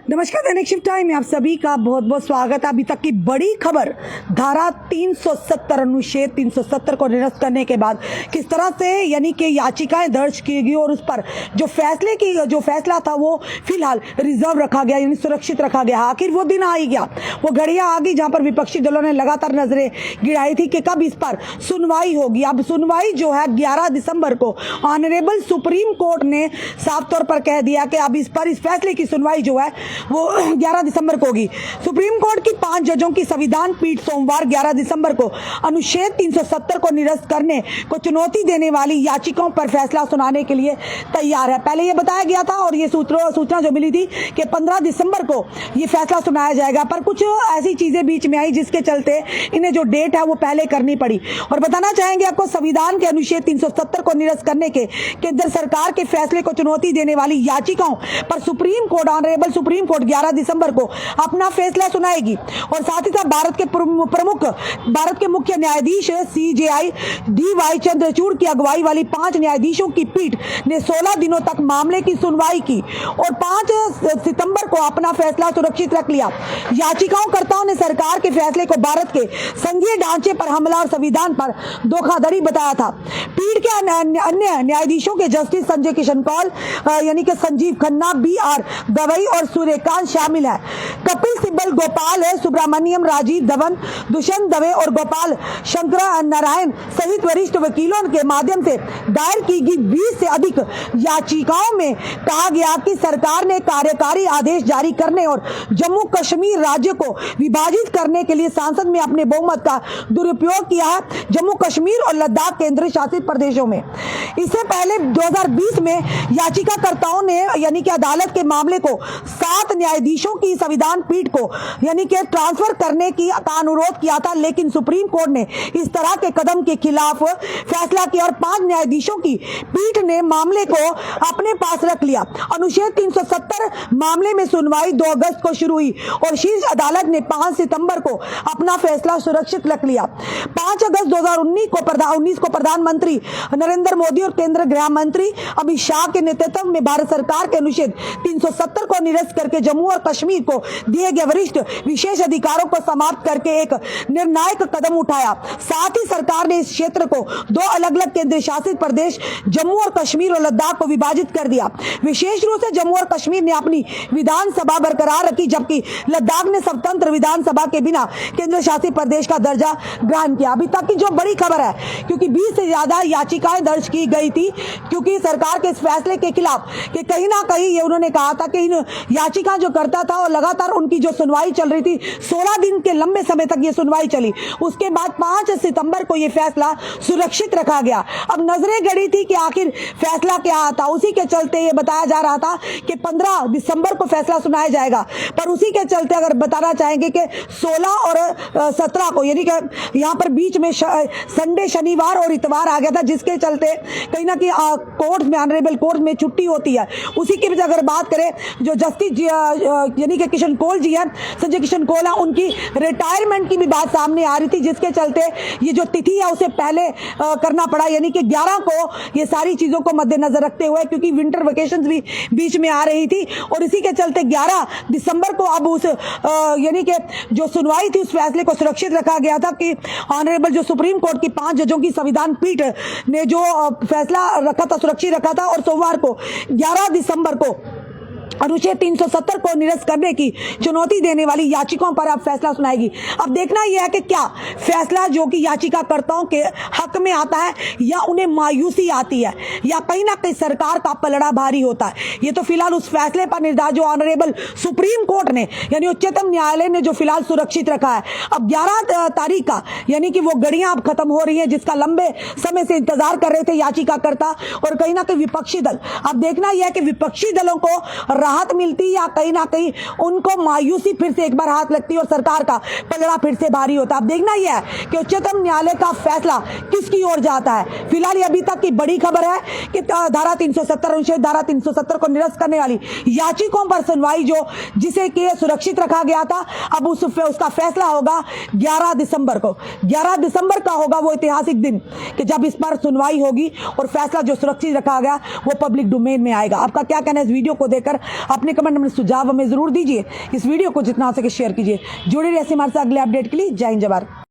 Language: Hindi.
नमस्कार, दैनिक शिफ्ट टाइम में आप सभी का बहुत बहुत स्वागत है। अभी तक की बड़ी खबर, धारा 370 अनुच्छेद 370 को निरस्त करने के बाद किस तरह से यानी कि याचिकाएं दर्ज की गई और उस पर जो फैसला था वो फिलहाल रिजर्व रखा गया, यानी सुरक्षित रखा गया। आखिर वो दिन आ ही गया, वो घड़ियां आ गई जहां पर विपक्षी दलों ने लगातार नजरें गिराई थी कि कब इस पर सुनवाई होगी। अब सुनवाई जो है 11 दिसंबर को ऑनरेबल सुप्रीम कोर्ट ने साफ तौर पर कह दिया कि अब इस फैसले की सुनवाई जो है वो 11 दिसंबर को होगी। सुप्रीम कोर्ट की 5 जजों की संविधान पीठ सोमवार 11 दिसंबर को अनुच्छेद 370 को निरस्त करने को चुनौती देने वाली याचिकाओं पर फैसला सुनाने के लिए तैयार है। पहले ये बताया गया था और ये सूचना जो मिली थी कि 15 दिसंबर को ये फैसला सुनाया जाएगा, पर कुछ ऐसी चीजें बीच में आई जिसके चलते इन्हें जो डेट है वो पहले करनी पड़ी। और बताना चाहेंगे आपको, संविधान के अनुच्छेद 370 को निरस्त करने के केंद्र सरकार के फैसले को चुनौती देने वाली याचिकाओं पर supreme court, honourable supreme court 11 दिसंबर को अपना फैसला सुनाएगी। और साथ ही साथ भारत के मुख्य न्यायाधीश CJI DY चंद्रचूड़ की अगुवाई वाली 5 न्यायाधीशों की पीठ ने 16 दिनों तक मामले की सुनवाई की और 5 सितंबर को अपना फैसला सुरक्षित रख लिया। याचिकाकर्ताओं ने सरकार के फैसले को भारत के संघीय ढांचे पर हमला और संविधान पर धोखाधड़ी बताया था। पीठ के अन्य न्यायाधीशों के जस्टिस संजय किशन कौल, यानी कि संजीव खन्ना, BR गवई और सूर्यकांत शामिल है। कपिल सिब्बल, गोपाल सुब्रमण्यम, राजीव धवन, दुष्यंत दवे और गोपाल शंकर नारायण सहित वरिष्ठ वकीलों के माध्यम से दायर की गई 20 से अधिक याचिकाओं में कहा गया कि सरकार ने कार्यकारी आदेश जारी करने और जम्मू कश्मीर राज्य को विभाजित करने के लिए संसद में अपने बहुमत का दुरुपयोग किया है, जम्मू कश्मीर और लद्दाख केंद्र शासित प्रदेशों में। इससे पहले 2020 में याचिकाकर्ताओं ने यानी कि अदालत के मामले को 7 न्यायाधीशों की संविधान पीठ को यानी कि ट्रांसफर करने का अनुरोध किया था, लेकिन सुप्रीम कोर्ट ने इस तरह के कदम के खिलाफ फैसला किया और 5 न्यायाधीशों की पीठ ने मामले को अपने पास रख लिया। अनुच्छेद 370 मामले में सुनवाई 2 अगस्त को शुरू हुई और शीर्ष अदालत ने 5 सितंबर को अपना फैसला सुरक्षित रख लिया। 5 अगस्त 2019 को प्रधानमंत्री नरेंद्र मोदी और केंद्रीय गृह मंत्री अमित शाह के नेतृत्व में भारत सरकार के अनुच्छेद 370 को निरस्त करके जम्मू और कश्मीर को दिए गए वरिष्ठ विशेष अधिकारों को समाप्त करके एक निर्णायक कदम उठाया। साथ ही सरकार ने इस क्षेत्र को 2 अलग-अलग केंद्र शासित प्रदेश जम्मू और कश्मीर और लद्दाख को विभाजित कर दिया। विशेष रूप से जम्मू और कश्मीर ने अपनी विधानसभा बरकरार रखी, जबकि लद्दाख ने स्वतंत्र विधानसभा के बिना केंद्र शासित प्रदेश का दर्जा ग्रहण किया। अभी तक की जो बड़ी खबर है, क्योंकि 20 से ज्यादा याचिकाएं दर्ज की गई थी, क्योंकि सरकार के इस फैसले के खिलाफ कि कहीं ना कहीं ये उन्होंने कहा था कि इन याचिका जो करता था और लगातार उनकी जो सुनवाई चल रही थी, 16 दिन के लंबे समय तक ये सुनवाई चली। उसके बाद 5 सितंबर को ये फैसला सुरक्षित रखा गया। अब नजरें गड़ी थी कि आखिर फैसला क्या आता। उसी के चलते ये बताया जा रहा था कि 15 दिसंबर को फैसला सुनाया जाएगा, पर उसी के चलते अगर बताना चाहेंगे कि 16 और 17 को, यानी कि यहाँ पर बीच में संडे, शनिवार और इतवार आ गया था, जिसके चलते कहीं ना कहीं कोर्ट में, ऑनरेबल कोर्ट में छुट्टी होती है। उसी की वजह अगर बात करें, जो जस्टिस यानी कि किशन कौल जी हैं, संजय किशन कौल हैं, उनकी रिटायरमेंट की भी बात सामने आ रही थी, जिसके चलते ये जो तिथि है उसे पहले करना पड़ा, यानी कि 11 को, ये सारी चीजों को मद्देनजर रखते हुए, क्योंकि विंटर वेकेशन भी बीच में आ रही थी और इसी के चलते 11 दिसंबर को अब उस यानी कि जो सुनवाई थी उस फैसले को सुरक्षित रखा गया था कि ऑनरेबल जो सुप्रीम कोर्ट की 5 जजों की संविधान पीठ ने जो फैसला रखा था, सुरक्षित रखा था। और सोमवार को 11 दिसंबर को अनुच्छेद 370 को निरस्त करने की चुनौती देने वाली याचिकाओं पर अब फैसला सुनाएगी। अब देखना यह है कि क्या फैसला जो कि याचिकाकर्ताओं के हक में आता है या उन्हें मायूसी आती है या कहीं ना कहीं सरकार का पलड़ा भारी होता है। ये तो फिलहाल उस फैसले पर निर्धार जो ऑनरेबल सुप्रीम कोर्ट ने यानी उच्चतम न्यायालय ने जो फिलहाल सुरक्षित रखा है। अब 11 तारीख का यानी कि वो घड़ियां अब खत्म हो रही है, जिसका लंबे समय से इंतजार कर रहे थे याचिकाकर्ता और कहीं ना कहीं विपक्षी दल। अब देखना यह है कि विपक्षी दलों को राहत मिलती या कहीं ना कहीं उनको मायूसी फिर से एक बार हाथ लगती और सरकार का पलड़ा फिर से भारी होता। अब देखना यह है कि उच्चतम न्यायालय का फैसला किसकी ओर जाता है। फिलहाल अभी तक की बड़ी खबर है कि धारा 370 अनुच्छेद धारा 370 को निरस्त करने वाली याचिकाओं पर सुनवाई जो जिसे कि सुरक्षित रखा गया था, अब उसका फैसला होगा 11 दिसंबर को। 11 दिसंबर का होगा वो ऐतिहासिक दिन कि जब इस पर सुनवाई होगी और फैसला जो सुरक्षित रखा गया वो पब्लिक डोमेन में आएगा। आपका क्या कहना है इस वीडियो को देखकर? अपने कमेंट में सुझाव हमें जरूर दीजिए। इस वीडियो को जितना हो सके शेयर कीजिए। जुड़े रहिए हमारे साथ अगले अपडेट के लिए। जय हिंद जय भारत।